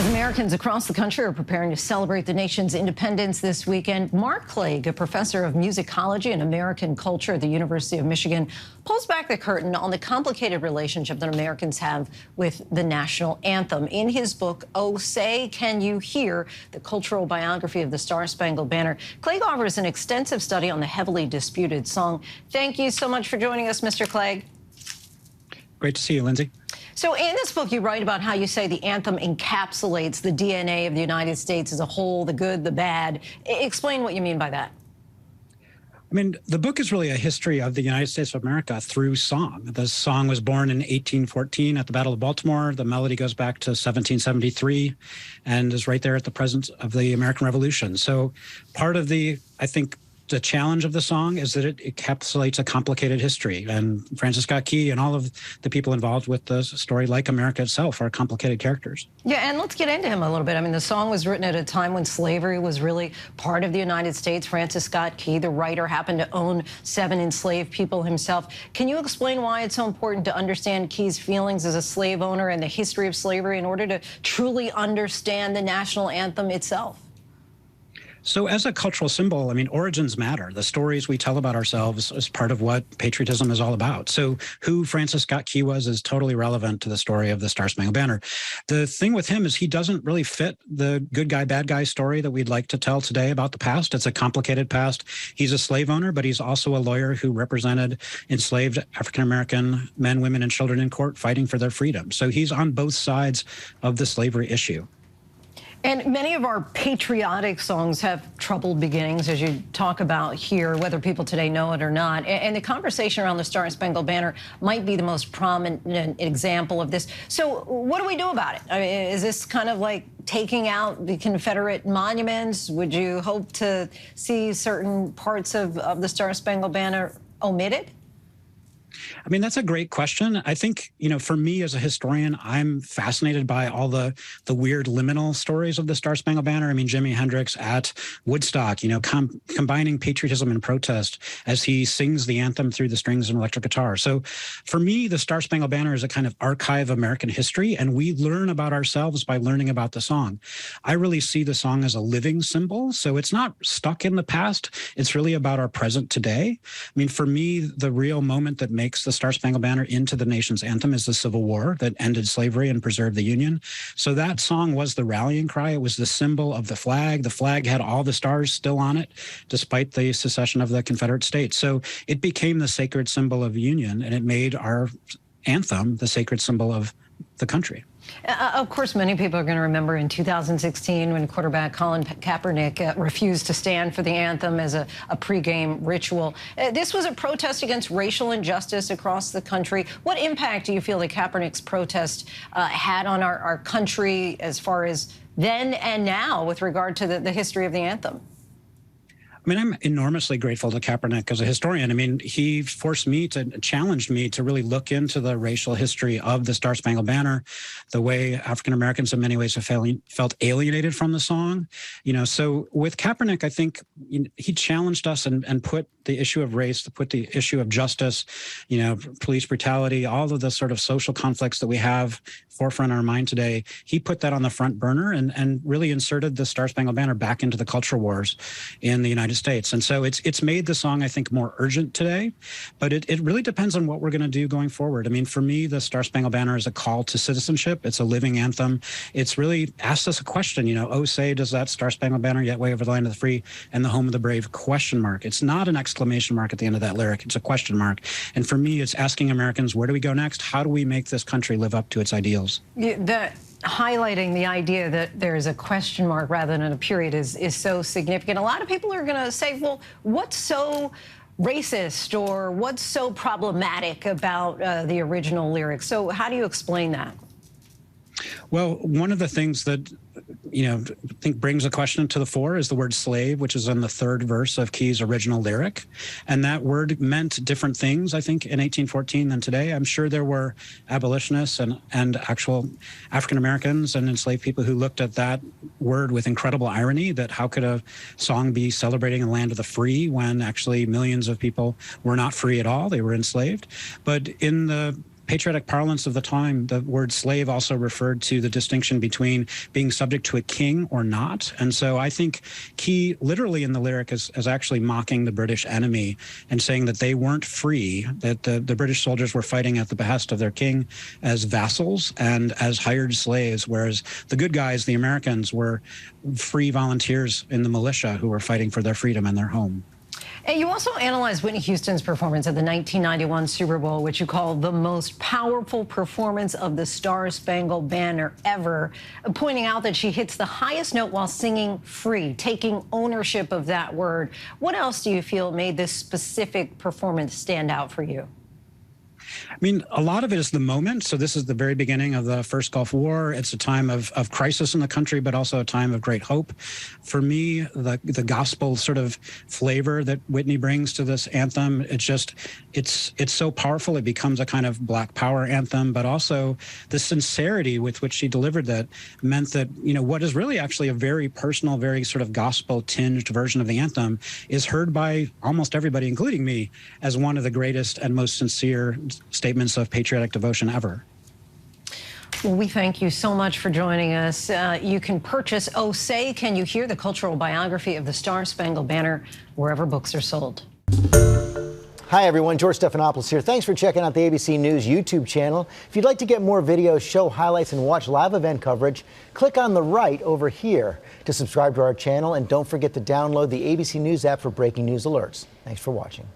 As Americans across the country are preparing to celebrate the nation's independence this weekend, Mark Clague, a professor of musicology and American culture at the University of Michigan, pulls back the curtain on the complicated relationship that Americans have with the national anthem. In his book, Oh Say, Can You Hear? The Cultural Biography of the Star-Spangled Banner, Clague offers an extensive study on the heavily disputed song. Thank you so much for joining us, Mr. Clague. Great to see you, Lindsay. So in this book, you write about how you say the anthem encapsulates the DNA of the United States as a whole, the good, the bad. Explain what you mean by that. I mean, the book is really a history of the United States of America through song. The song was born in 1814 at the Battle of Baltimore. The melody goes back to 1773 and is right there at the present of the American Revolution. So part of the, I think, the challenge of the song is that it encapsulates a complicated history. And Francis Scott Key and all of the people involved with the story, like America itself, are complicated characters. Yeah, and let's get into him a little bit. I mean, the song was written at a time when slavery was really part of the United States. Francis Scott Key, the writer, happened to own 7 enslaved people himself. Can you explain why it's so important to understand Key's feelings as a slave owner and the history of slavery in order to truly understand the national anthem itself? So as a cultural symbol, I mean, origins matter. The stories we tell about ourselves is part of what patriotism is all about. So who Francis Scott Key was is totally relevant to the story of the Star-Spangled Banner. The thing with him is he doesn't really fit the good guy, bad guy story that we'd like to tell today about the past. It's a complicated past. He's a slave owner, but he's also a lawyer who represented enslaved African-American men, women, and children in court fighting for their freedom. So he's on both sides of the slavery issue. And many of our patriotic songs have troubled beginnings, as you talk about here, whether people today know it or not. And the conversation around the Star-Spangled Banner might be the most prominent example of this. So what do we do about it? I mean, is this kind of like taking out the Confederate monuments? Would you hope to see certain parts of the Star-Spangled Banner omitted? I mean, that's a great question. I think, you know, for me as a historian, I'm fascinated by all the weird liminal stories of the Star-Spangled Banner. I mean, Jimi Hendrix at Woodstock, you know, combining patriotism and protest as he sings the anthem through the strings and electric guitar. So for me, the Star-Spangled Banner is a kind of archive of American history, and we learn about ourselves by learning about the song. I really see the song as a living symbol, so it's not stuck in the past. It's really about our present today. I mean, for me, the real moment that makes the Star-Spangled Banner into the nation's anthem is the Civil War that ended slavery and preserved the Union. So that song was the rallying cry. It was the symbol of the flag. The flag had all the stars still on it, despite the secession of the Confederate States. So it became the sacred symbol of Union, and it made our anthem the sacred symbol of the country. Of course, many people are going to remember in 2016 when quarterback Colin Kaepernick refused to stand for the anthem as a pregame ritual. This was a protest against racial injustice across the country. What impact do you feel that Kaepernick's protest had on our country as far as then and now with regard to the history of the anthem? I mean, I'm enormously grateful to Kaepernick as a historian. I mean, he challenged me to really look into the racial history of the Star-Spangled Banner, the way African Americans in many ways have felt alienated from the song. You know, so with Kaepernick, I think he challenged us and put the issue of race, put the issue of justice, you know, police brutality, all of the sort of social conflicts that we have forefront in our mind today. He put that on the front burner and really inserted the Star-Spangled Banner back into the culture wars in the United States. And so it's made the song, I think, more urgent today, but it really depends on what we're going to do going forward. I mean, for me, the Star-Spangled Banner is a call to citizenship. It's a living anthem. It's really asked us a question, you know, oh, say, does that Star-Spangled Banner yet wave over the land of the free and the home of the brave? Question mark. It's not an exclamation mark at the end of that lyric. It's a question mark. And for me, it's asking Americans, where do we go next? How do we make this country live up to its ideals? Highlighting the idea that there's a question mark rather than a period is so significant. A lot of people are going to say, well, what's so racist or what's so problematic about the original lyrics? So how do you explain that? Well, one of the things that, you know, I think brings a question to the fore is the word slave, which is in the 3rd verse of Key's original lyric. And that word meant different things, I think, in 1814 than today. I'm sure there were abolitionists and actual African Americans and enslaved people who looked at that word with incredible irony, that how could a song be celebrating the land of the free when actually millions of people were not free at all? They were enslaved. But in the patriotic parlance of the time, the word slave also referred to the distinction between being subject to a king or not. And so I think key literally in the lyric is actually mocking the British enemy and saying that they weren't free, that the British soldiers were fighting at the behest of their king as vassals and as hired slaves, whereas the good guys, the Americans, were free volunteers in the militia who were fighting for their freedom and their home. And you also analyzed Whitney Houston's performance at the 1991 Super Bowl, which you call the most powerful performance of the Star-Spangled Banner ever, pointing out that she hits the highest note while singing free, taking ownership of that word. What else do you feel made this specific performance stand out for you? I mean, a lot of it is the moment. So this is the very beginning of the first Gulf War. It's a time of crisis in the country, but also a time of great hope. For me, the gospel sort of flavor that Whitney brings to this anthem, it's so powerful. It becomes a kind of Black Power anthem, but also the sincerity with which she delivered that meant that, you know, what is really actually a very personal, very sort of gospel tinged version of the anthem is heard by almost everybody, including me, as one of the greatest and most sincere statements of patriotic devotion ever. Well, we thank you so much for joining us. You can purchase Oh Say Can You Hear, the cultural biography of the Star-Spangled Banner, wherever books are sold. Hi, everyone. George Stephanopoulos here. Thanks for checking out the ABC News YouTube channel. If you'd like to get more videos, show highlights, and watch live event coverage, click on the right over here to subscribe to our channel. And don't forget to download the ABC News app for breaking news alerts. Thanks for watching.